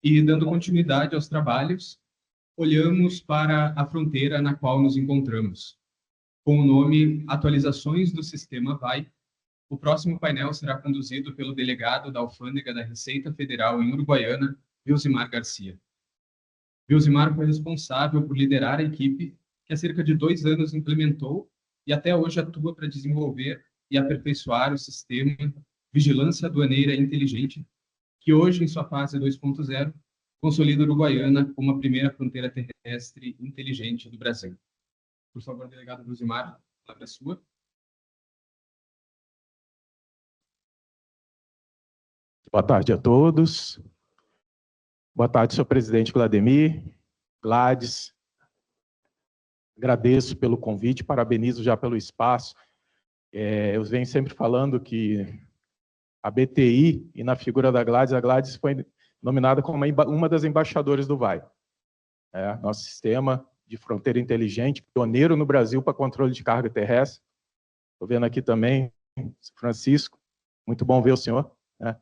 E, dando continuidade aos trabalhos, olhamos para a fronteira na qual nos encontramos. Com o nome Atualizações do Sistema VAI, o próximo painel será conduzido pelo delegado da Alfândega da Receita Federal em Uruguaiana, Vilzimar Garcia. Vilzimar foi responsável por liderar a equipe que há cerca de 2 anos implementou e até hoje atua para desenvolver e aperfeiçoar o sistema Vigilância Aduaneira Inteligente, que hoje, em sua fase 2.0, consolida a Uruguaiana como a primeira fronteira terrestre inteligente do Brasil. Por favor, delegado Vilzimar, a palavra é sua. Boa tarde a todos. Boa tarde, senhor presidente Vladimir, Gladys. Agradeço pelo convite, parabenizo já pelo espaço. Eu venho sempre falando que a BTI, e na figura da Gladys, a Gladys foi nominada como uma das embaixadoras do VAI. Nosso sistema de fronteira inteligente, pioneiro no Brasil para controle de carga terrestre. Estou vendo aqui também, Francisco, muito bom ver o senhor, né?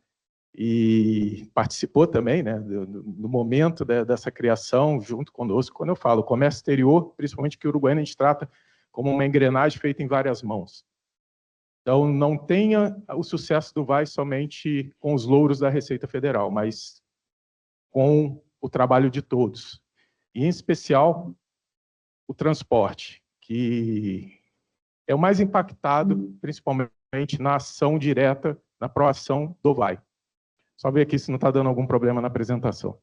E participou também, né, no momento dessa criação, junto conosco. Quando eu falo comércio exterior, principalmente que o Uruguaiana a gente trata como uma engrenagem feita em várias mãos. Então, não tenha o sucesso do VAI somente com os louros da Receita Federal, mas com o trabalho de todos. E, em especial, o transporte, que é o mais impactado, principalmente na ação direta, na proação do VAI. Só ver aqui se não está dando algum problema na apresentação.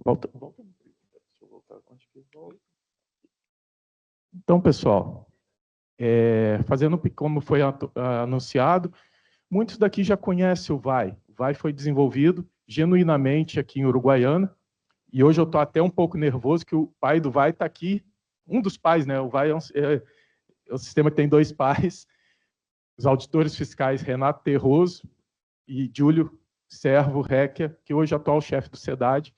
Volta. Deixa eu voltar. Onde que volta? Então, pessoal, fazendo como foi anunciado, muitos daqui já conhecem o VAI. O VAI foi desenvolvido genuinamente aqui em Uruguaiana, e hoje eu estou até um pouco nervoso que o pai do VAI está aqui, um dos pais, né? O VAI é um sistema que tem 2 pais, os auditores fiscais Renato Terroso e Júlio Servo Requia, que hoje é atual chefe do SEDAD,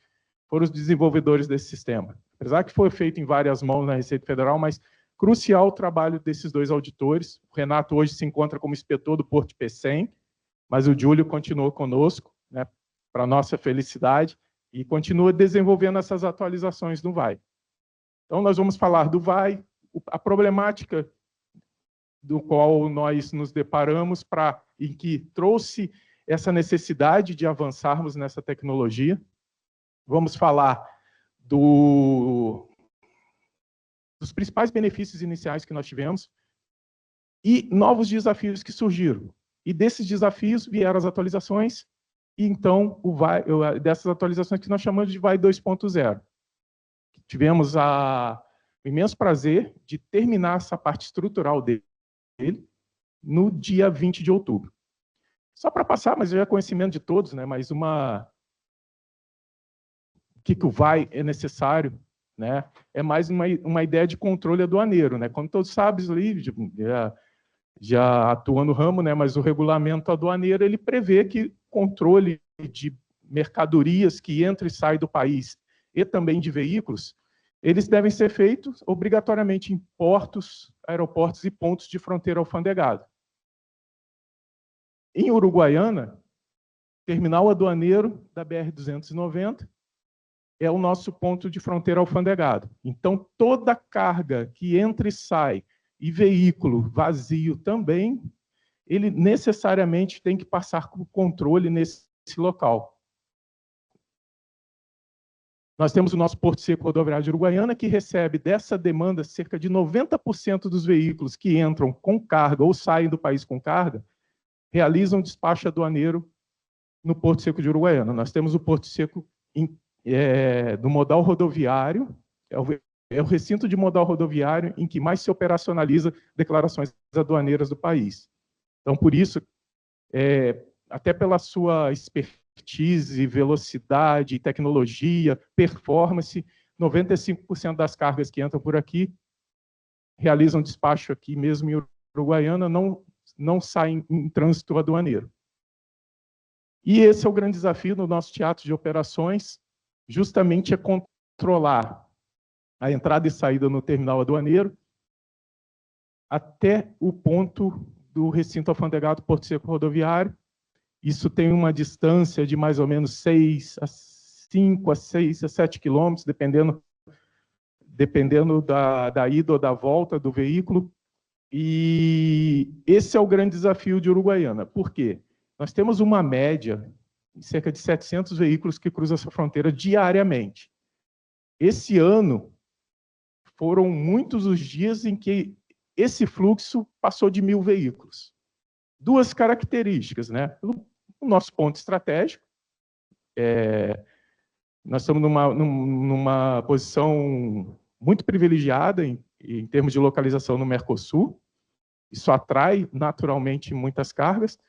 foram os desenvolvedores desse sistema. Apesar que foi feito em várias mãos na Receita Federal, mas crucial o trabalho desses 2 auditores. O Renato hoje se encontra como inspetor do Porto de Pecém, mas o Júlio continuou conosco, né, para nossa felicidade, e continua desenvolvendo essas atualizações do VAI. Então, nós vamos falar do VAI, a problemática do qual nós nos deparamos em que trouxe essa necessidade de avançarmos nessa tecnologia. Vamos falar dos principais benefícios iniciais que nós tivemos e novos desafios que surgiram. E desses desafios vieram as atualizações, e então dessas atualizações que nós chamamos de VAI 2.0. Tivemos o imenso prazer de terminar essa parte estrutural dele no dia 20 de outubro. Só para passar, mas já é conhecimento de todos, né? Mas o que o VAI é necessário, né? É mais uma ideia de controle aduaneiro, né? Como todos sabem, ali, já atua no ramo, né? Mas o regulamento aduaneiro ele prevê que controle de mercadorias que entram e saem do país e também de veículos, eles devem ser feitos obrigatoriamente em portos, aeroportos e pontos de fronteira alfandegada. Em Uruguaiana, terminal aduaneiro da BR-290 é o nosso ponto de fronteira alfandegado. Então, toda carga que entra e sai, e veículo vazio também, ele necessariamente tem que passar por controle nesse local. Nós temos o nosso Porto Seco Rodoviário de Uruguaiana, que recebe dessa demanda cerca de 90% dos veículos que entram com carga ou saem do país com carga, realizam despacho aduaneiro no Porto Seco de Uruguaiana. Nós temos o Porto Seco do modal rodoviário, é o recinto de modal rodoviário em que mais se operacionaliza declarações aduaneiras do país. Então, por isso, até pela sua expertise, velocidade, tecnologia, performance, 95% das cargas que entram por aqui realizam despacho aqui mesmo em Uruguaiana não saem em trânsito aduaneiro. E esse é o grande desafio do nosso teatro de operações, justamente é controlar a entrada e saída no terminal aduaneiro até o ponto do recinto alfandegado Porto Seco Rodoviário. Isso tem uma distância de mais ou menos 6 a 5 a 6 a 7 quilômetros, dependendo da ida ou da volta do veículo. E esse é o grande desafio de Uruguaiana. Por quê? Nós temos uma média de cerca de 700 veículos que cruzam essa fronteira diariamente. Esse ano, foram muitos os dias em que esse fluxo passou de 1.000 veículos. Duas características, né? O nosso ponto estratégico, nós estamos numa posição muito privilegiada em termos de localização no Mercosul. Isso atrai naturalmente muitas cargas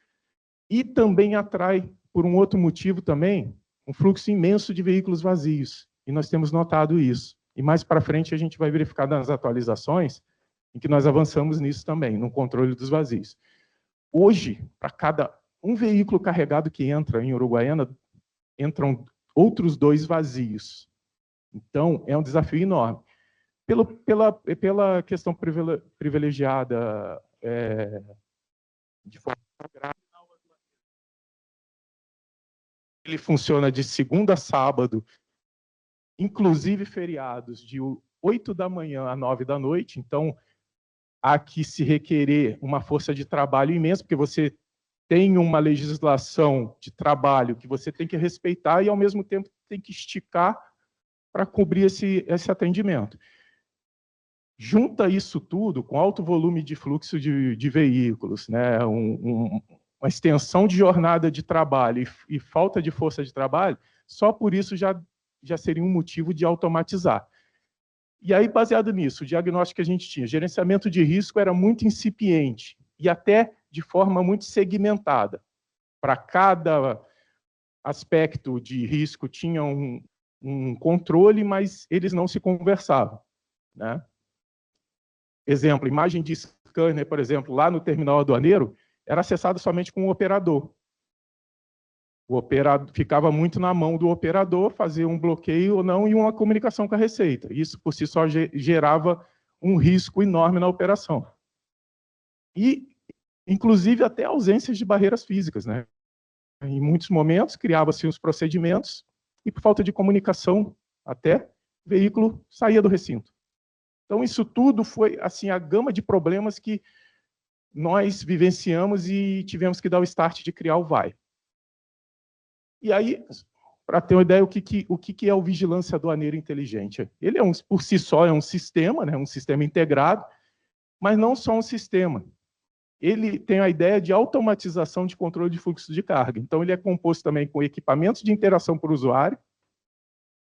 e também atrai, por um outro motivo também, um fluxo imenso de veículos vazios. E nós temos notado isso. E mais para frente a gente vai verificar nas atualizações em que nós avançamos nisso também, no controle dos vazios. Hoje, para cada um veículo carregado que entra em Uruguaiana, entram outros 2 vazios. Então, é um desafio enorme. Pela questão privilegiada de forma gráfica, ele funciona de segunda a sábado, inclusive feriados, de 8 da manhã a 9 da noite. Então, há que se requerer uma força de trabalho imensa, porque você tem uma legislação de trabalho que você tem que respeitar e, ao mesmo tempo, tem que esticar para cobrir esse atendimento. Junta isso tudo com alto volume de fluxo de veículos, né? Uma extensão de jornada de trabalho e falta de força de trabalho, só por isso já seria um motivo de automatizar. E aí, baseado nisso, o diagnóstico que a gente tinha, gerenciamento de risco era muito incipiente e até de forma muito segmentada. Para cada aspecto de risco tinha um controle, mas eles não se conversavam, né? Exemplo, imagem de scanner, por exemplo, lá no terminal aduaneiro, era acessada somente com o operador. O operador ficava muito na mão do operador fazer um bloqueio ou não e uma comunicação com a Receita. Isso, por si só, gerava um risco enorme na operação. E, inclusive, até ausências de barreiras físicas, né? Em muitos momentos, criavam-se os procedimentos e, por falta de comunicação, até o veículo saía do recinto. Então, isso tudo foi assim, a gama de problemas que nós vivenciamos e tivemos que dar o start de criar o VAI. E aí, para ter uma ideia, o que é o Vigilância Aduaneira Inteligente? Ele por si só é um sistema, né, um sistema integrado, mas não só um sistema. Ele tem a ideia de automatização de controle de fluxo de carga. Então, ele é composto também com equipamentos de interação por usuário,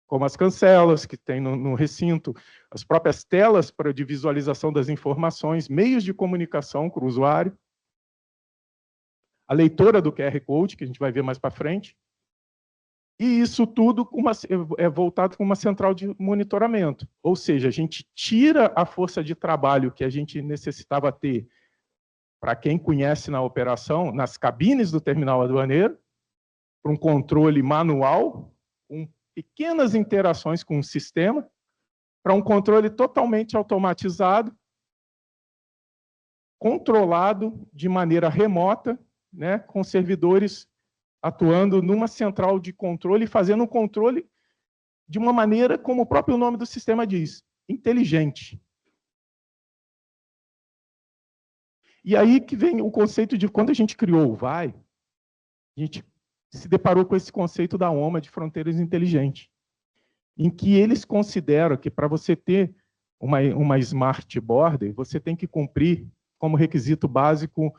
como as cancelas que tem no recinto, as próprias telas de visualização das informações, meios de comunicação com o usuário, a leitora do QR Code, que a gente vai ver mais para frente, e isso tudo é voltado com uma central de monitoramento. Ou seja, a gente tira a força de trabalho que a gente necessitava ter, para quem conhece na operação, nas cabines do terminal aduaneiro, para um controle manual, com pequenas interações com o sistema, para um controle totalmente automatizado, controlado de maneira remota, né, com servidores atuando numa central de controle, fazendo um controle de uma maneira, como o próprio nome do sistema diz, inteligente. E aí que vem o conceito de, quando a gente criou o VAI, a gente se deparou com esse conceito da OMA de fronteiras inteligentes, em que eles consideram que para você ter uma smart border, você tem que cumprir como requisito básico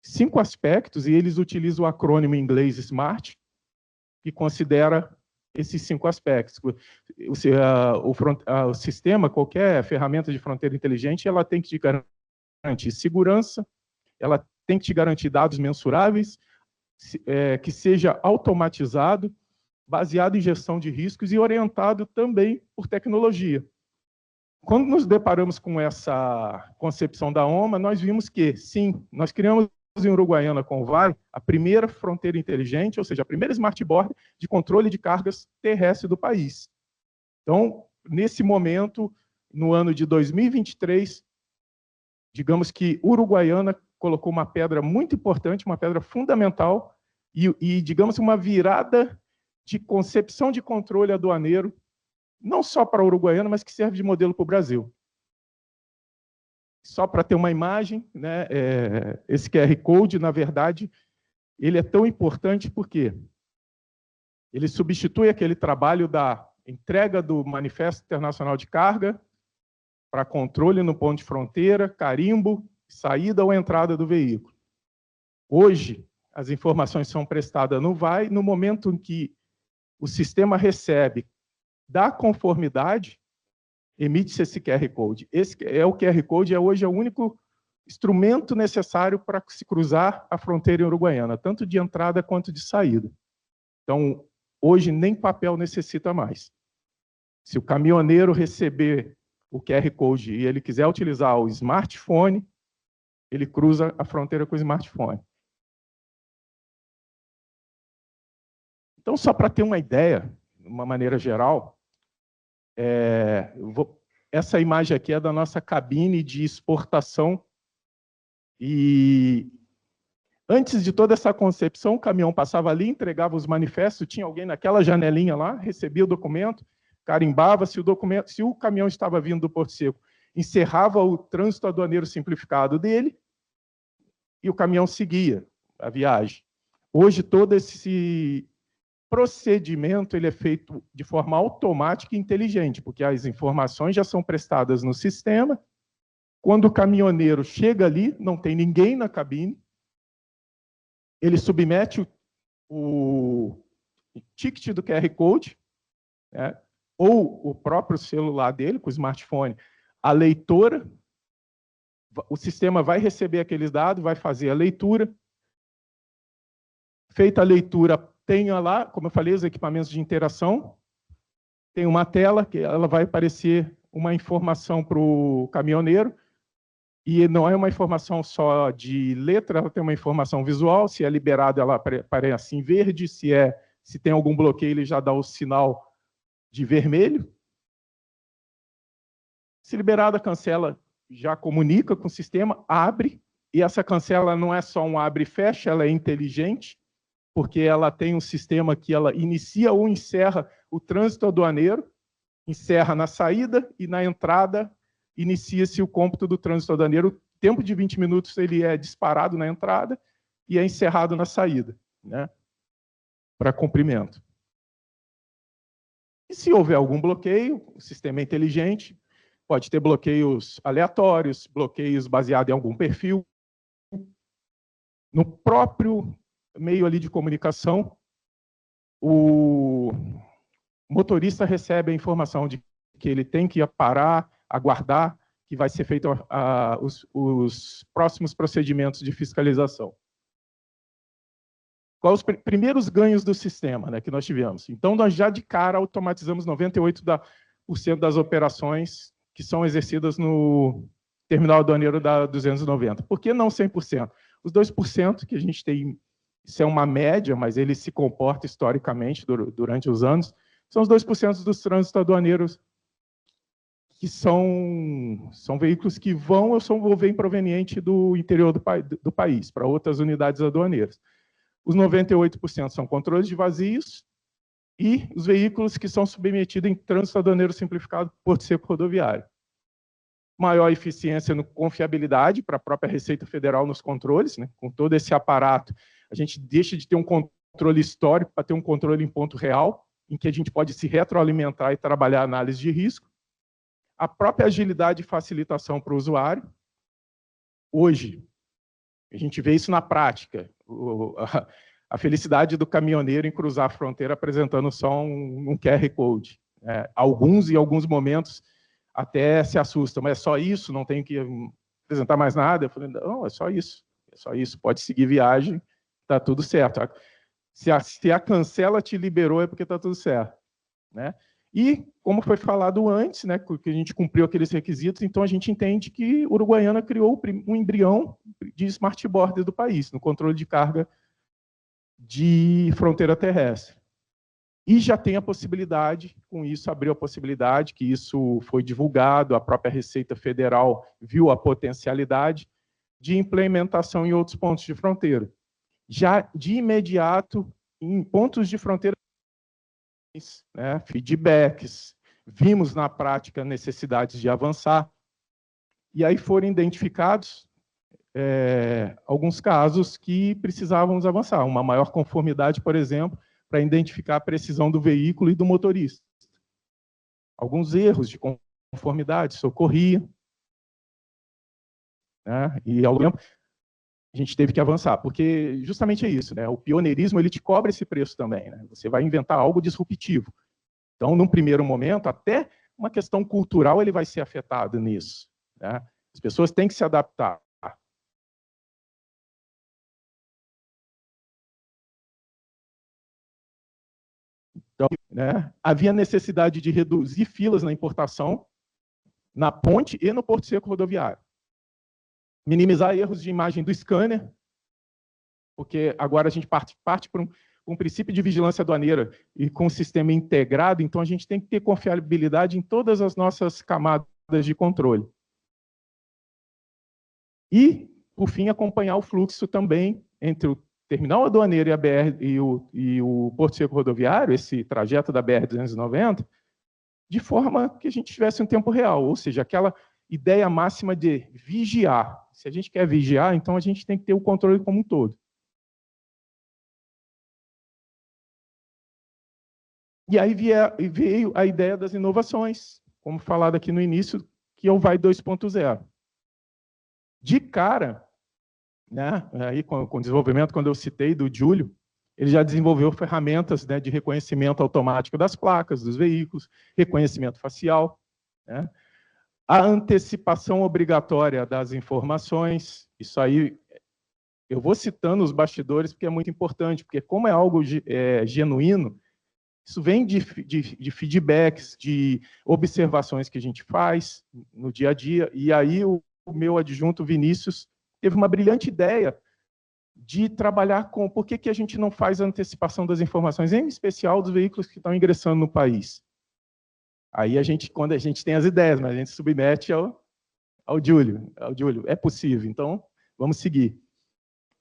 5 aspectos, e eles utilizam o acrônimo em inglês SMART, que considera esses 5 aspectos. O sistema, qualquer ferramenta de fronteira inteligente, ela tem que te garantir segurança, ela tem que te garantir dados mensuráveis, que seja automatizado, baseado em gestão de riscos e orientado também por tecnologia. Quando nos deparamos com essa concepção da OMA, nós vimos que, sim, nós criamos em Uruguaiana com o VAI a primeira fronteira inteligente, ou seja, a primeira smart border de controle de cargas terrestres do país. Então, nesse momento, no ano de 2023, digamos que Uruguaiana colocou uma pedra muito importante, uma pedra fundamental, e digamos, uma virada de concepção de controle aduaneiro, não só para a Uruguaiana, mas que serve de modelo para o Brasil. Só para ter uma imagem, né, esse QR Code, na verdade, ele é tão importante porque ele substitui aquele trabalho da entrega do Manifesto Internacional de Carga para controle no ponto de fronteira, carimbo, saída ou entrada do veículo. Hoje, as informações são prestadas no VAI, no momento em que o sistema recebe, dá conformidade, emite-se esse QR Code. Esse o QR Code hoje é o único instrumento necessário para se cruzar a fronteira uruguaiana, tanto de entrada quanto de saída. Então, hoje nem papel necessita mais. Se o caminhoneiro receber o QR Code e ele quiser utilizar o smartphone, ele cruza a fronteira com o smartphone. Então, só para ter uma ideia, de uma maneira geral, essa imagem aqui é da nossa cabine de exportação. E antes de toda essa concepção, o caminhão passava ali, entregava os manifestos, tinha alguém naquela janelinha lá, recebia o documento, carimbava se o caminhão estava vindo do Porto Seco, encerrava o trânsito aduaneiro simplificado dele e o caminhão seguia a viagem. Hoje, todo esse procedimento ele é feito de forma automática e inteligente, porque as informações já são prestadas no sistema. Quando o caminhoneiro chega ali, não tem ninguém na cabine, ele submete o ticket do QR Code, né, ou o próprio celular dele, com o smartphone, a leitora, o sistema vai receber aqueles dados, vai fazer a leitura. Feita a leitura, tenha lá, como eu falei, os equipamentos de interação, tem uma tela que ela vai aparecer uma informação para o caminhoneiro, e não é uma informação só de letra, ela tem uma informação visual, se é liberado ela aparece em verde, se tem algum bloqueio ele já dá o sinal de vermelho. Se liberada, cancela, já comunica com o sistema, abre, e essa cancela não é só um abre e fecha, ela é inteligente, porque ela tem um sistema que ela inicia ou encerra o trânsito aduaneiro, encerra na saída e na entrada inicia-se o cômputo do trânsito aduaneiro. O tempo de 20 minutos ele é disparado na entrada e é encerrado na saída, né, para cumprimento. E se houver algum bloqueio, o sistema é inteligente, pode ter bloqueios aleatórios, bloqueios baseados em algum perfil. No próprio meio ali de comunicação, o motorista recebe a informação de que ele tem que parar, aguardar, que vai ser feito os próximos procedimentos de fiscalização. Quais os primeiros ganhos do sistema, né, que nós tivemos? Então, nós já de cara automatizamos 98% das operações que são exercidas no terminal aduaneiro da 290. Por que não 100%? Os 2% que a gente tem, isso é uma média, mas ele se comporta historicamente durante os anos, são os 2% dos trânsitos aduaneiros que são veículos que vão ou vêm proveniente do interior do país, para outras unidades aduaneiras. Os 98% são controles de vazios e os veículos que são submetidos em trânsito aduaneiro simplificado Porto Seco rodoviário. Maior eficiência no confiabilidade para a própria Receita Federal nos controles, né? Com todo esse aparato, a gente deixa de ter um controle histórico para ter um controle em ponto real, em que a gente pode se retroalimentar e trabalhar a análise de risco. A própria agilidade e facilitação para o usuário. Hoje, a gente vê isso na prática. A felicidade do caminhoneiro em cruzar a fronteira apresentando só um QR Code. Alguns, em alguns momentos, até se assustam. Mas é só isso? Não tenho que apresentar mais nada? Eu falei, não, é só isso. É só isso. Pode seguir viagem, está tudo certo. Se a cancela te liberou, é porque está tudo certo, né? E, como foi falado antes, né, que a gente cumpriu aqueles requisitos, então a gente entende que Uruguaiana criou um embrião de smart border do país, no controle de carga de fronteira terrestre. E já tem a possibilidade, com isso abriu a possibilidade, que isso foi divulgado, a própria Receita Federal viu a potencialidade de implementação em outros pontos de fronteira. Já de imediato, em pontos de fronteira, né, feedbacks, vimos na prática necessidades de avançar, e aí foram identificados alguns casos que precisávamos avançar, uma maior conformidade, por exemplo, para identificar a precisão do veículo e do motorista. Alguns erros de conformidade socorria, né, e ao tempo a gente teve que avançar, porque justamente é isso, né? O pioneirismo ele te cobra esse preço também, né? Você vai inventar algo disruptivo. Então, num primeiro momento, até uma questão cultural ele vai ser afetado nisso, né? As pessoas têm que se adaptar. Então, né, havia necessidade de reduzir filas na importação, na ponte e no porto seco rodoviário. Minimizar erros de imagem do scanner, porque agora a gente parte para um princípio de vigilância aduaneira e com o sistema integrado, então a gente tem que ter confiabilidade em todas as nossas camadas de controle. E, por fim, acompanhar o fluxo também entre o terminal aduaneiro e a BR e o porto seco rodoviário, esse trajeto da BR-290, de forma que a gente tivesse um tempo real, ou seja, aquela ideia máxima de vigiar. Se a gente quer vigiar, então a gente tem que ter o controle como um todo. E aí veio a ideia das inovações, como falado aqui no início, que é o VAI 2.0. De cara, né, aí com o desenvolvimento, quando eu citei do Júlio, ele já desenvolveu ferramentas, né, de reconhecimento automático das placas, dos veículos, reconhecimento facial, né, a antecipação obrigatória das informações. Isso aí, eu vou citando os bastidores, porque é muito importante, porque como é algo genuíno, isso vem de feedbacks, de observações que a gente faz no dia a dia, e aí o meu adjunto, Vinícius, teve uma brilhante ideia de trabalhar com por que a gente não faz a antecipação das informações, em especial dos veículos que estão ingressando no país. Aí, quando a gente tem as ideias, mas a gente submete ao Júlio. É possível, então vamos seguir.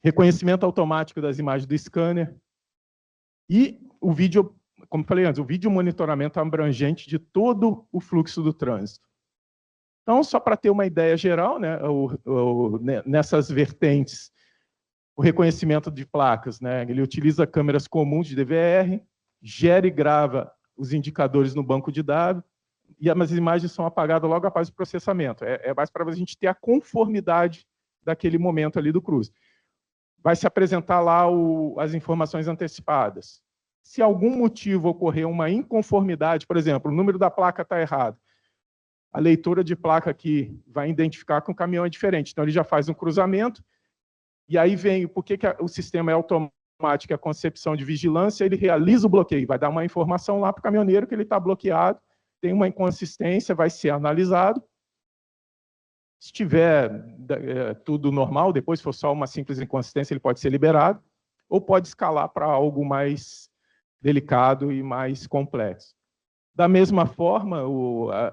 Reconhecimento automático das imagens do scanner e o vídeo, como falei antes, o vídeo monitoramento abrangente de todo o fluxo do trânsito. Então, só para ter uma ideia geral, né, nessas vertentes, o reconhecimento de placas, né, ele utiliza câmeras comuns de DVR, gera e grava os indicadores no banco de dados, e as imagens são apagadas logo após o processamento. É mais para a gente ter a conformidade daquele momento ali do cruze. Vai se apresentar lá as informações antecipadas. Se algum motivo ocorrer uma inconformidade, por exemplo, o número da placa está errado, a leitura de placa aqui vai identificar que o caminhão é diferente. Então, ele já faz um cruzamento, e aí vem, por que o sistema é automático, a concepção de vigilância, ele realiza o bloqueio, vai dar uma informação lá para o caminhoneiro que ele está bloqueado, tem uma inconsistência, vai ser analisado. Se tiver tudo normal, depois for só uma simples inconsistência, ele pode ser liberado, ou pode escalar para algo mais delicado e mais complexo. Da mesma forma,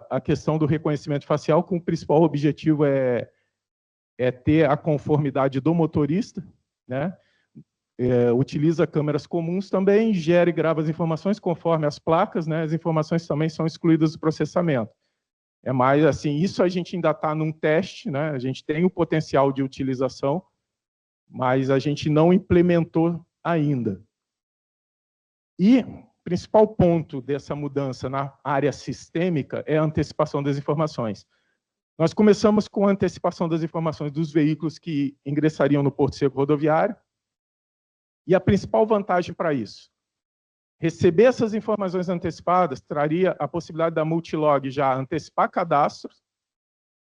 a questão do reconhecimento facial, com o principal objetivo é ter a conformidade do motorista, né? Utiliza câmeras comuns também, gera e grava as informações conforme as placas, né? As informações também são excluídas do processamento. É mais assim, isso a gente ainda está num teste, né? A gente tem o potencial de utilização, mas a gente não implementou ainda. E o principal ponto dessa mudança na área sistêmica é a antecipação das informações. Nós começamos com a antecipação das informações dos veículos que ingressariam no porto seco rodoviário, e a principal vantagem para isso, receber essas informações antecipadas traria a possibilidade da Multilog já antecipar cadastros,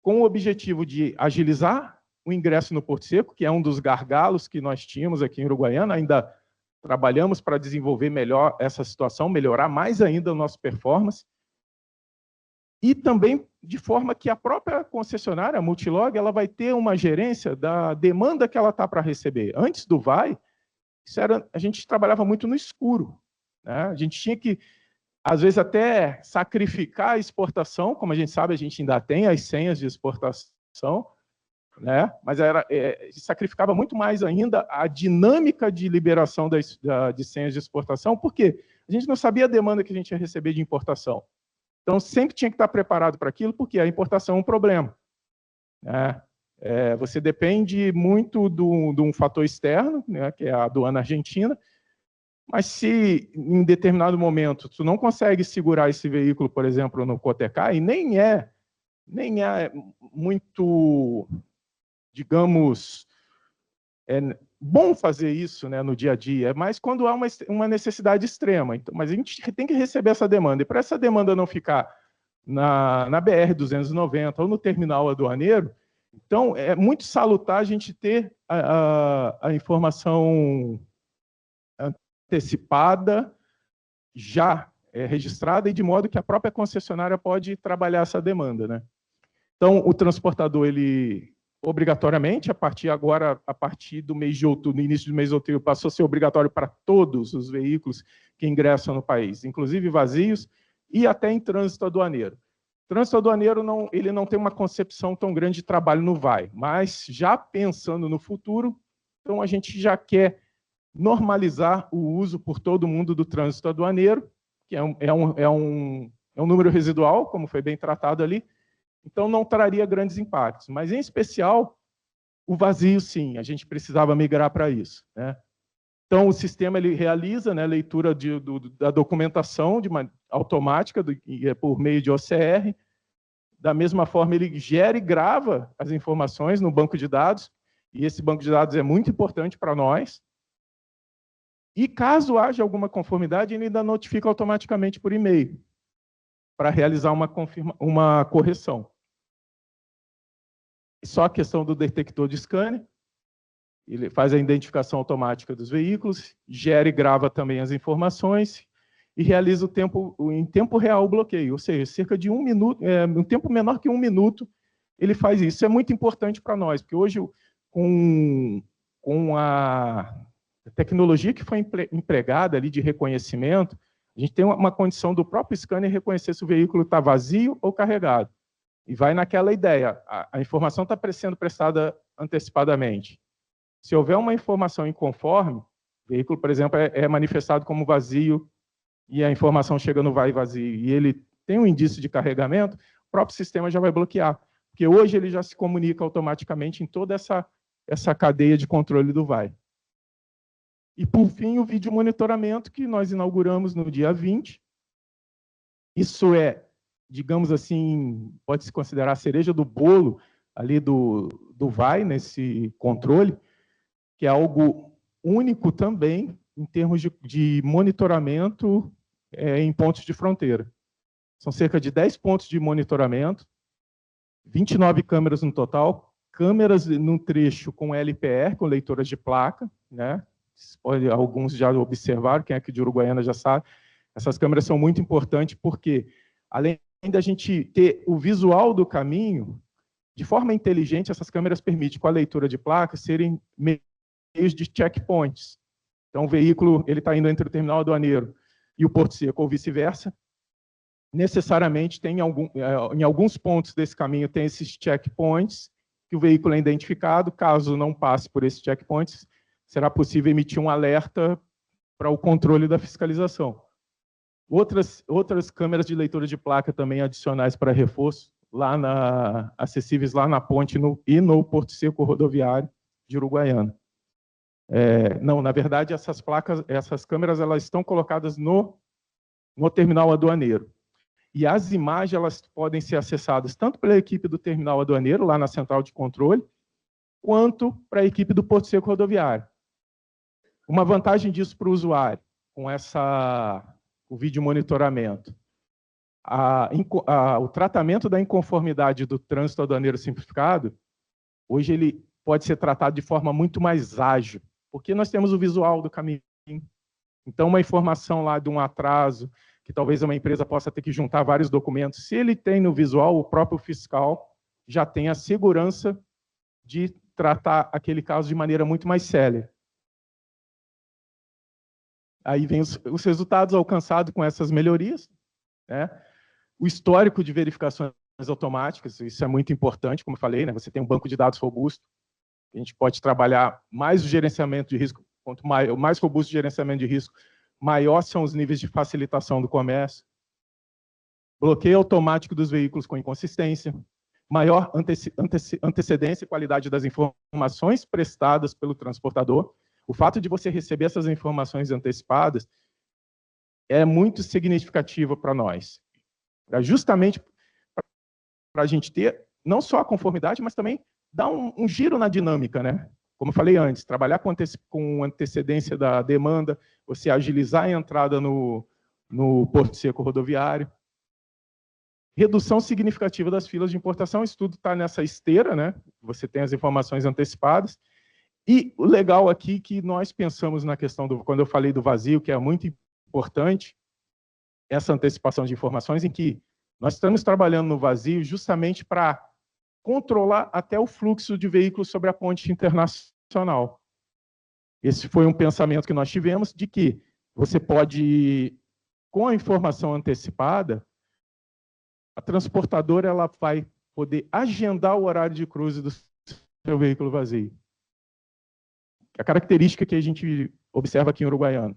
com o objetivo de agilizar o ingresso no porto seco, que é um dos gargalos que nós tínhamos aqui em Uruguaiana, ainda trabalhamos para desenvolver melhor essa situação, melhorar mais ainda a nossa performance, E também de forma que a própria concessionária, a Multilog, ela vai ter uma gerência da demanda que ela está para receber. Antes do VAI, a gente trabalhava muito no escuro, né? A gente tinha que, às vezes, até sacrificar a exportação, como a gente sabe, a gente ainda tem as senhas de exportação, né? Mas sacrificava muito mais ainda a dinâmica de liberação de senhas de exportação, porque a gente não sabia a demanda que a gente ia receber de importação. Então, sempre tinha que estar preparado para aquilo, porque a importação é um problema, né? Você depende muito de um fator externo, né, que é a aduana argentina, mas se em determinado momento tu não consegue segurar esse veículo, por exemplo, no Cotecá, e nem é muito, digamos, bom fazer isso, né, no dia a dia, mas quando há uma necessidade extrema. Então, mas a gente tem que receber essa demanda, e para essa demanda não ficar na BR-290 ou no terminal aduaneiro, então é muito salutar a gente ter a informação antecipada, já registrada, e de modo que a própria concessionária pode trabalhar essa demanda, né? Então, o transportador, ele obrigatoriamente, a partir do mês de outubro, no início do mês de outubro, passou a ser obrigatório para todos os veículos que ingressam no país, inclusive vazios, e até em trânsito aduaneiro. Trânsito aduaneiro ele não tem uma concepção tão grande de trabalho no VAI, mas já pensando no futuro, então a gente já quer normalizar o uso por todo mundo do trânsito aduaneiro, que é um número residual, como foi bem tratado ali, então não traria grandes impactos, mas em especial o vazio, sim, a gente precisava migrar para isso, né? Então o sistema ele realiza, né, leitura da documentação automática por meio de OCR, da mesma forma ele gera e grava as informações no banco de dados, e esse banco de dados é muito importante para nós, e caso haja alguma conformidade, ele ainda notifica automaticamente por e-mail, para realizar uma correção. Só a questão do detector de scanner, ele faz a identificação automática dos veículos, gera e grava também as informações e realiza em tempo real o bloqueio, ou seja, cerca de 1 minuto, um tempo menor que 1 minuto, ele faz isso. Isso é muito importante para nós, porque hoje, com a tecnologia que foi empregada ali de reconhecimento, a gente tem uma condição do próprio scanner reconhecer se o veículo está vazio ou carregado. E vai naquela ideia, a informação está sendo prestada antecipadamente. Se houver uma informação inconforme, o veículo, por exemplo, é manifestado como vazio e a informação chega no vai vazio e ele tem um indício de carregamento, o próprio sistema já vai bloquear, porque hoje ele já se comunica automaticamente em toda essa cadeia de controle do vai. E, por fim, o vídeo monitoramento que nós inauguramos no dia 20. Isso digamos assim, pode-se considerar a cereja do bolo ali do VAI, nesse controle, que é algo único também em termos de monitoramento em pontos de fronteira. São cerca de 10 pontos de monitoramento, 29 câmeras no total, câmeras num trecho com LPR, com leitoras de placa, né? Alguns já observaram, quem é aqui de Uruguaiana já sabe. Essas câmeras são muito importantes porque, além da gente ter o visual do caminho, de forma inteligente, essas câmeras permitem, com a leitura de placas, serem meios de checkpoints. Então, o veículo está indo entre o terminal aduaneiro e o Porto Seco, ou vice-versa, necessariamente em alguns pontos desse caminho tem esses checkpoints, que o veículo é identificado. Caso não passe por esses checkpoints, será possível emitir um alerta para o controle da fiscalização. Outras câmeras de leitura de placa também adicionais para reforço, acessíveis lá na ponte e no Porto Seco rodoviário de Uruguaiana. Não, na verdade, essas câmeras elas estão colocadas no terminal aduaneiro. E as imagens elas podem ser acessadas tanto pela equipe do terminal aduaneiro, lá na central de controle, quanto para a equipe do Porto Seco rodoviário. Uma vantagem disso para o usuário, com o vídeo monitoramento, o tratamento da inconformidade do trânsito aduaneiro simplificado, hoje ele pode ser tratado de forma muito mais ágil, porque nós temos o visual do caminho. Então, uma informação lá de um atraso que talvez uma empresa possa ter que juntar vários documentos. Se ele tem no visual, o próprio fiscal já tem a segurança de tratar aquele caso de maneira muito mais célere. Aí vem os resultados alcançados com essas melhorias, né? O histórico de verificações automáticas, isso é muito importante, como eu falei, né? Você tem um banco de dados robusto, a gente pode trabalhar mais o gerenciamento de risco, quanto mais robusto o gerenciamento de risco, maior são os níveis de facilitação do comércio. Bloqueio automático dos veículos com inconsistência, maior antecedência e qualidade das informações prestadas pelo transportador. O fato de você receber essas informações antecipadas é muito significativo para nós. Justamente para a gente ter não só a conformidade, mas também dar um giro na dinâmica, né? Como eu falei antes, trabalhar com antecedência da demanda, você agilizar a entrada no porto seco rodoviário. Redução significativa das filas de importação, isso tudo está nessa esteira, né? Você tem as informações antecipadas. E o legal aqui que nós pensamos na questão quando eu falei do vazio, que é muito importante, essa antecipação de informações, em que nós estamos trabalhando no vazio justamente para controlar até o fluxo de veículos sobre a ponte internacional. Esse foi um pensamento que nós tivemos, de que você pode, com a informação antecipada, a transportadora ela vai poder agendar o horário de cruze do seu veículo vazio. A característica que a gente observa aqui em Uruguaiana.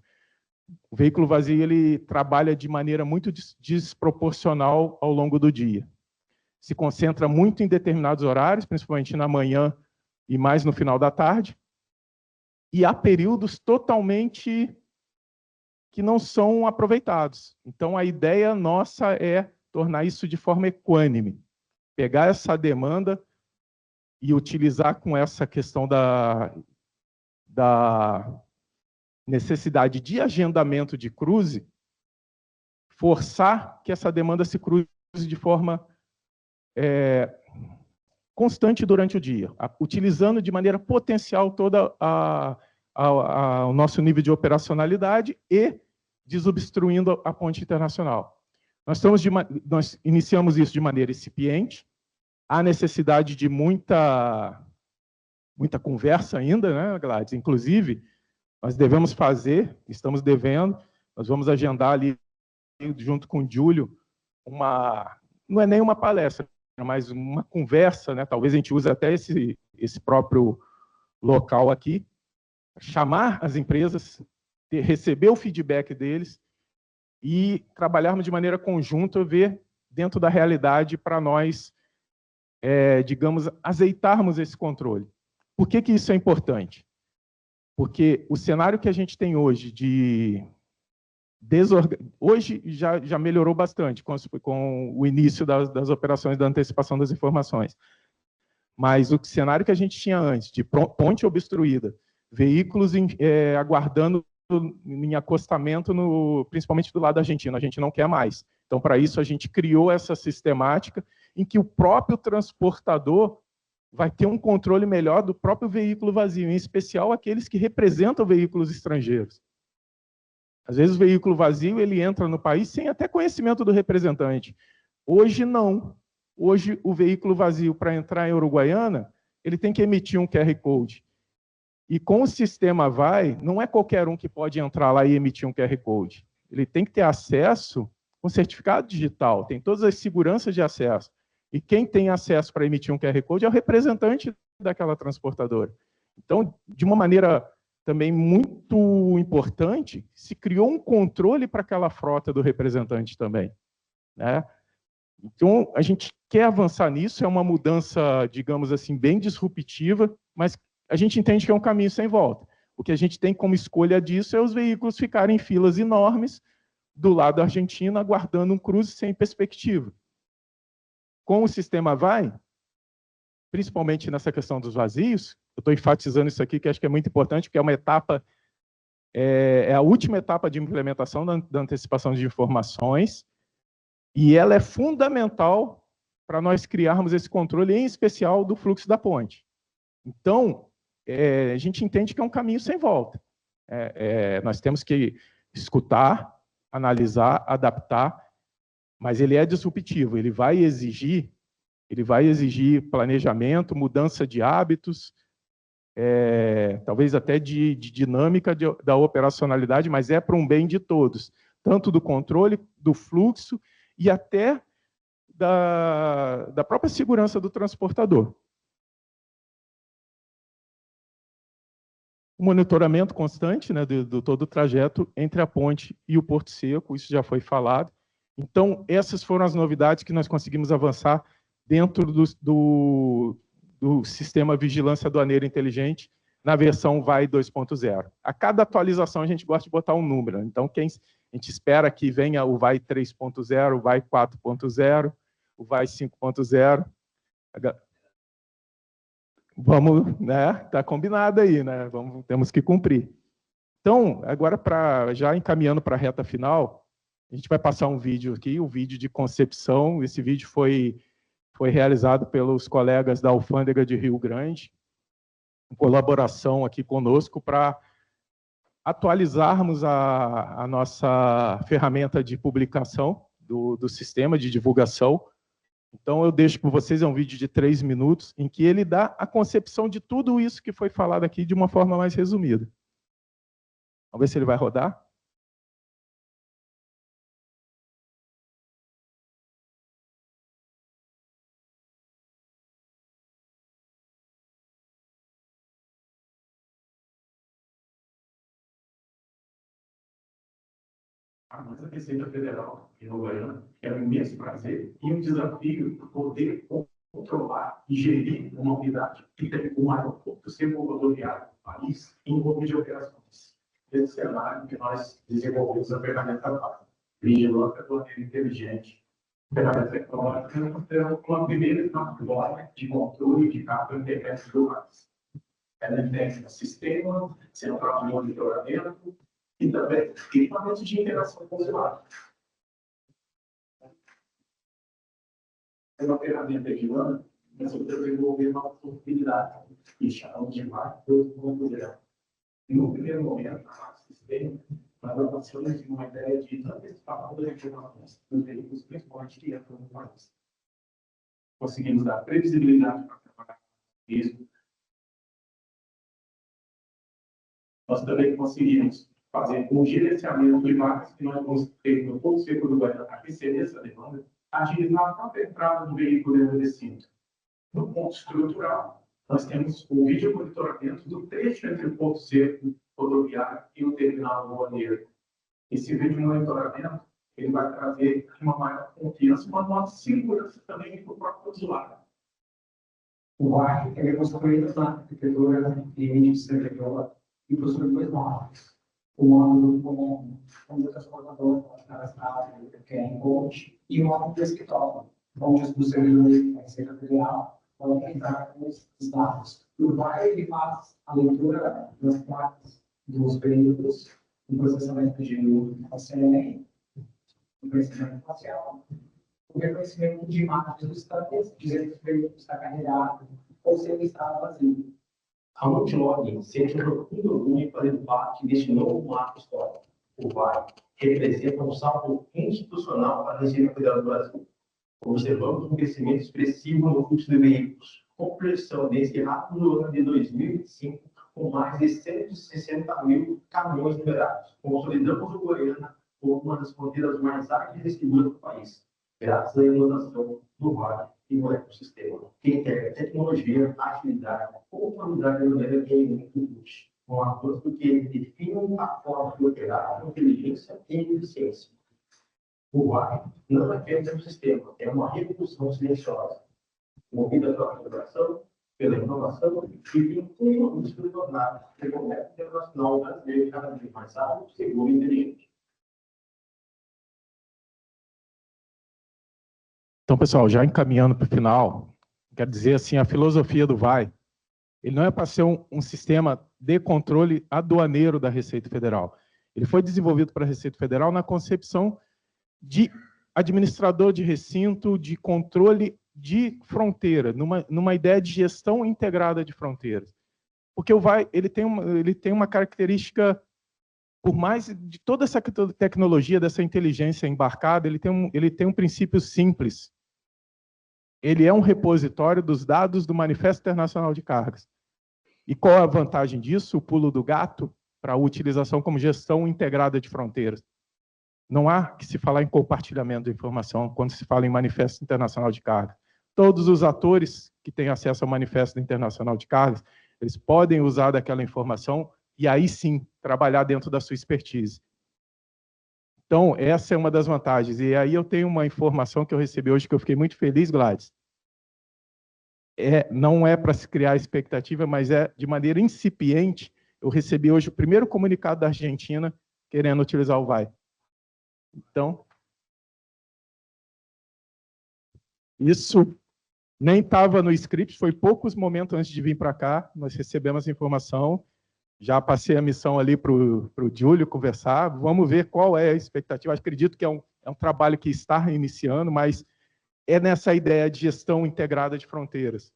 O veículo vazio ele trabalha de maneira muito desproporcional ao longo do dia. Se concentra muito em determinados horários, principalmente na manhã e mais no final da tarde. E há períodos totalmente que não são aproveitados. Então, a ideia nossa é tornar isso de forma equânime. Pegar essa demanda e utilizar com essa questão da necessidade de agendamento de cruze, forçar que essa demanda se cruze de forma constante durante o dia, utilizando de maneira potencial todo o nosso nível de operacionalidade e desobstruindo a ponte internacional. Nós iniciamos isso de maneira incipiente, há necessidade de muita conversa ainda, né, Gladys? Inclusive, nós devemos fazer, estamos devendo, nós vamos agendar ali, junto com o Júlio, não é nem uma palestra, mas uma conversa, né? Talvez a gente use até esse próprio local aqui, chamar as empresas, receber o feedback deles e trabalharmos de maneira conjunta, ver dentro da realidade para nós, digamos, azeitarmos esse controle. Por que isso é importante? Porque o cenário que a gente tem hoje hoje já melhorou bastante com o início das operações da antecipação das informações. Mas o cenário que a gente tinha antes, de ponte obstruída, veículos aguardando em acostamento, principalmente do lado argentino, a gente não quer mais. Então, para isso, a gente criou essa sistemática em que o próprio transportador vai ter um controle melhor do próprio veículo vazio, em especial aqueles que representam veículos estrangeiros. Às vezes o veículo vazio ele entra no país sem até conhecimento do representante. Hoje não. Hoje o veículo vazio, para entrar em Uruguaiana, ele tem que emitir um QR Code. E com o sistema VAI, não é qualquer um que pode entrar lá e emitir um QR Code. Ele tem que ter acesso com certificado digital, tem todas as seguranças de acesso. E quem tem acesso para emitir um QR Code é o representante daquela transportadora. Então, de uma maneira também muito importante, se criou um controle para aquela frota do representante também, né? Então, a gente quer avançar nisso, é uma mudança, digamos assim, bem disruptiva, mas a gente entende que é um caminho sem volta. O que a gente tem como escolha disso é os veículos ficarem em filas enormes do lado argentino, aguardando um cruze sem perspectiva. Com o sistema VAI, principalmente nessa questão dos vazios, eu estou enfatizando isso aqui, que acho que é muito importante, porque é uma etapa, é a última etapa de implementação da antecipação de informações, e ela é fundamental para nós criarmos esse controle, em especial do fluxo da ponte. Então, a gente entende que é um caminho sem volta. Nós temos que escutar, analisar, adaptar, mas ele é disruptivo, ele vai exigir planejamento, mudança de hábitos, talvez até de dinâmica da operacionalidade, mas é para um bem de todos, tanto do controle, do fluxo e até da própria segurança do transportador. O monitoramento constante, né, do todo o trajeto entre a ponte e o Porto Seco, isso já foi falado. Então, essas foram as novidades que nós conseguimos avançar dentro do sistema Vigilância Aduaneira Inteligente, na versão VAI 2.0. A cada atualização, a gente gosta de botar um número. Então, a gente espera que venha o VAI 3.0, o VAI 4.0, o VAI 5.0. Vamos, né? Tá combinado aí, né? Temos que cumprir. Então, agora, já encaminhando para a reta final, a gente vai passar um vídeo aqui, um vídeo de concepção. Esse vídeo foi realizado pelos colegas da Alfândega de Rio Grande, em colaboração aqui conosco, para atualizarmos a nossa ferramenta de publicação do sistema de divulgação. Então, eu deixo com vocês um vídeo de 3 minutos, em que ele dá a concepção de tudo isso que foi falado aqui de uma forma mais resumida. Vamos ver se ele vai rodar. A nossa Receita Federal em Goiânia é um imenso prazer e um desafio poder controlar e gerir uma unidade que tem o maior porto seco rodoviário do país em volume de operações. Esse cenário que nós desenvolvemos a ferramenta básica, Vigilância Aduaneira Inteligente, ferramenta tecnológica, com a primeira plataforma de controle de carga internet do país. Ela tem sistema central de monitoramento, e também equipamentos de interação com o usuário. É uma ferramenta de ano, mas eu desenvolver uma oportunidade que chamamos de VAI 2.0. No primeiro momento, o sistema, nós avançamos em uma ideia de antecipar todas as informações dos veículos, principalmente que entram no país. Conseguimos dar previsibilidade para trabalhar com isso. Nós também conseguimos fazer um gerenciamento de vagas que nós vamos ter no Porto Seco do Goiânia a receber essa demanda, agilizar a própria entrada do veículo dentro desse recinto. No ponto estrutural, nós temos o vídeo monitoramento do trecho entre o Porto Seco rodoviário e o terminal aduaneiro. Esse vídeo monitoramento ele vai trazer uma maior confiança, uma maior segurança também para o próprio usuário. O VAI é construído na arquitetura de servidor e possui 2 módulos. O módulo com o transportador cadastrado, que é em ponte, e o módulo desktop, onde os servidores da Receita Federal podem entrar com os dados. O VAI ele faz a leitura das placas dos períodos, o processamento de ACM, o reconhecimento facial, o reconhecimento de imagens do status, dizendo que o período está carregado ou se ele está vazio. A multilog sente um profundo orgulho para parte deste novo marco histórico. O VAI representa um salto institucional para a Receita Federal do Brasil. Observamos um crescimento expressivo no fluxo de veículos, com projeção nesse rápido ano de 2025, com mais de 160 mil caminhões liberados. Consolidamos o Goiânia como uma das fronteiras mais ágeis e seguras do país, graças à implantação do VAI e no ecossistema, que integra tecnologia, agilidade, conformidade aduaneira e muito com acordo que definem a forma de operar, inteligência e eficiência. O VAI não é apenas um sistema, é uma revolução silenciosa, movida pela colaboração, pela inovação e pelo compromisso de tornar o comércio internacional brasileiro cada vez mais ágil, seguro e inteligente. Então, pessoal, já encaminhando para o final, quero dizer assim, a filosofia do VAI, ele não é para ser um sistema de controle aduaneiro da Receita Federal. Ele foi desenvolvido para a Receita Federal na concepção de administrador de recinto, de controle de fronteira, numa ideia de gestão integrada de fronteiras. Porque o VAI ele tem uma característica por mais de toda essa tecnologia, dessa inteligência embarcada, ele tem um princípio simples. Ele é um repositório dos dados do Manifesto Internacional de Cargas. E qual a vantagem disso? O pulo do gato para a utilização como gestão integrada de fronteiras. Não há que se falar em compartilhamento de informação quando se fala em Manifesto Internacional de Cargas. Todos os atores que têm acesso ao Manifesto Internacional de Cargas, eles podem usar daquela informação e aí sim trabalhar dentro da sua expertise. Então, essa é uma das vantagens. E aí eu tenho uma informação que eu recebi hoje que eu fiquei muito feliz, Gladys. Não é para se criar expectativa, mas de maneira incipiente. Eu recebi hoje o primeiro comunicado da Argentina querendo utilizar o VAI. Então, isso nem estava no script, foi poucos momentos antes de vir para cá, nós recebemos a informação, já passei a missão ali para o Júlio conversar, vamos ver qual é a expectativa. Acredito que é um trabalho que está iniciando, mas é nessa ideia de gestão integrada de fronteiras.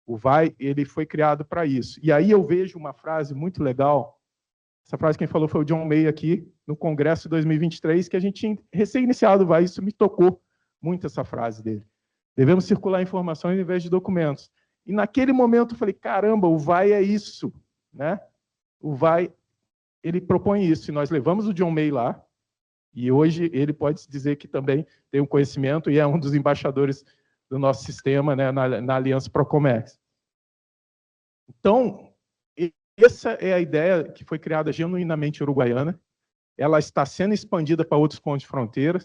O VAI, ele foi criado para isso. E aí eu vejo uma frase muito legal, essa frase quem falou foi o John May aqui, no Congresso de 2023, que a gente tinha recém-iniciado o VAI, isso me tocou muito essa frase dele. Devemos circular informações em vez de documentos. E naquele momento eu falei, caramba, o VAI é isso, né? O VAI, ele propõe isso, e nós levamos o John May lá, e hoje ele pode dizer que também tem um conhecimento e é um dos embaixadores do nosso sistema, né, na Aliança Procomex. Então, essa é a ideia que foi criada genuinamente uruguaiana, ela está sendo expandida para outros pontos de fronteira,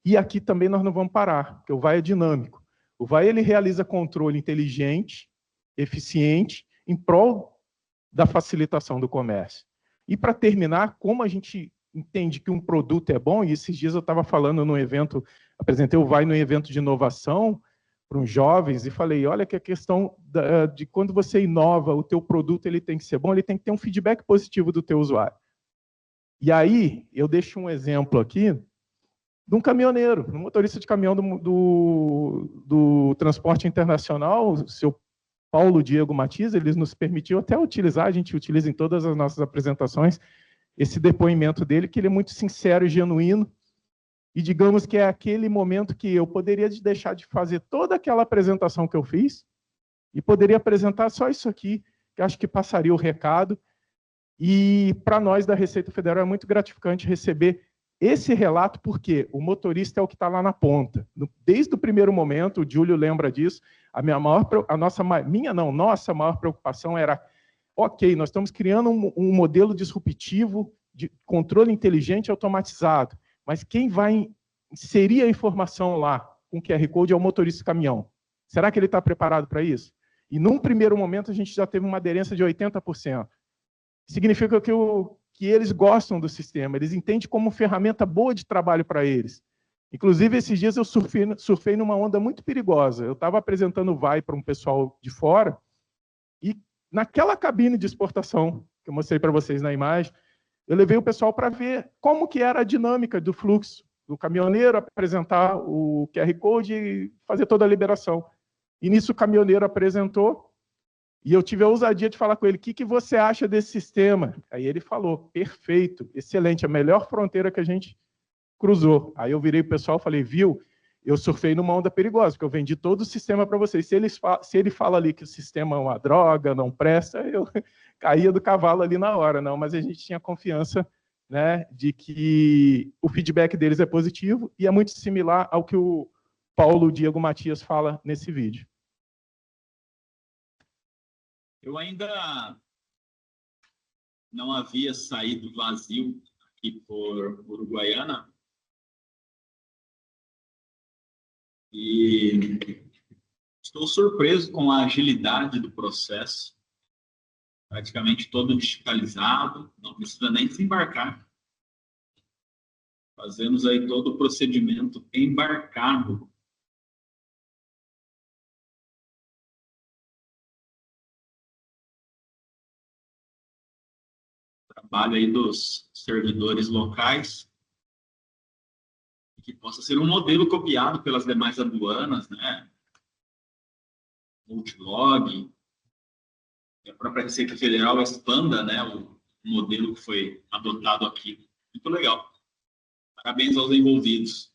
e aqui também nós não vamos parar, porque o VAI é dinâmico. O VAI ele realiza controle inteligente, eficiente, em prol da facilitação do comércio. E para terminar, como a gente entende que um produto é bom, e esses dias eu estava falando num evento, apresentei o VAI num evento de inovação para uns jovens, e falei, olha que a questão de quando você inova, o teu produto ele tem que ser bom, ele tem que ter um feedback positivo do teu usuário. E aí, eu deixo um exemplo aqui de um caminhoneiro, um motorista de caminhão do transporte internacional, o seu Paulo Diego Matias, ele nos permitiu até utilizar, a gente utiliza em todas as nossas apresentações, esse depoimento dele, que ele é muito sincero e genuíno, e digamos que é aquele momento que eu poderia deixar de fazer toda aquela apresentação que eu fiz, e poderia apresentar só isso aqui, que acho que passaria o recado, e para nós da Receita Federal é muito gratificante receber esse relato, porque o motorista é o que está lá na ponta. Desde o primeiro momento, o Júlio lembra disso, nossa maior preocupação era, ok, nós estamos criando um modelo disruptivo de controle inteligente e automatizado, mas quem vai inserir a informação lá com QR Code é o motorista de caminhão. Será que ele está preparado para isso? E num primeiro momento a gente já teve uma aderência de 80%. Significa que eles gostam do sistema, eles entendem como ferramenta boa de trabalho para eles. Inclusive, esses dias eu surfei numa onda muito perigosa. Eu estava apresentando o VAI para um pessoal de fora, e naquela cabine de exportação, que eu mostrei para vocês na imagem, eu levei o pessoal para ver como que era a dinâmica do fluxo, do caminhoneiro apresentar o QR Code e fazer toda a liberação. E nisso o caminhoneiro apresentou, e eu tive a ousadia de falar com ele, o que você acha desse sistema? Aí ele falou, perfeito, excelente, a melhor fronteira que a gente cruzou. Aí eu virei para o pessoal e falei, viu, eu surfei numa onda perigosa, porque eu vendi todo o sistema para vocês. Se ele fala ali que o sistema é uma droga, não presta, eu caía do cavalo ali na hora, não, mas a gente tinha confiança, né, de que o feedback deles é positivo e é muito similar ao que o Paulo Diego Matias fala nesse vídeo. Eu ainda não havia saído vazio aqui por Uruguaiana e estou surpreso com a agilidade do processo, praticamente todo digitalizado, não precisa nem se embarcar. Fazemos aí todo o procedimento embarcado. Trabalho aí dos servidores locais, que possa ser um modelo copiado pelas demais aduanas, né? Multilog, a própria Receita Federal expanda, né, modelo que foi adotado aqui. Muito legal. Parabéns aos envolvidos.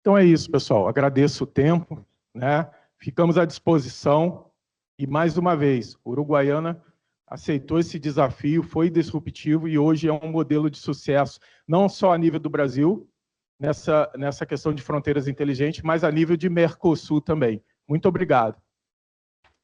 Então é isso, pessoal. Agradeço o tempo, né? Ficamos à disposição. E, mais uma vez, Uruguaiana aceitou esse desafio, foi disruptivo e hoje é um modelo de sucesso, não só a nível do Brasil, nessa questão de fronteiras inteligentes, mas a nível de Mercosul também. Muito obrigado.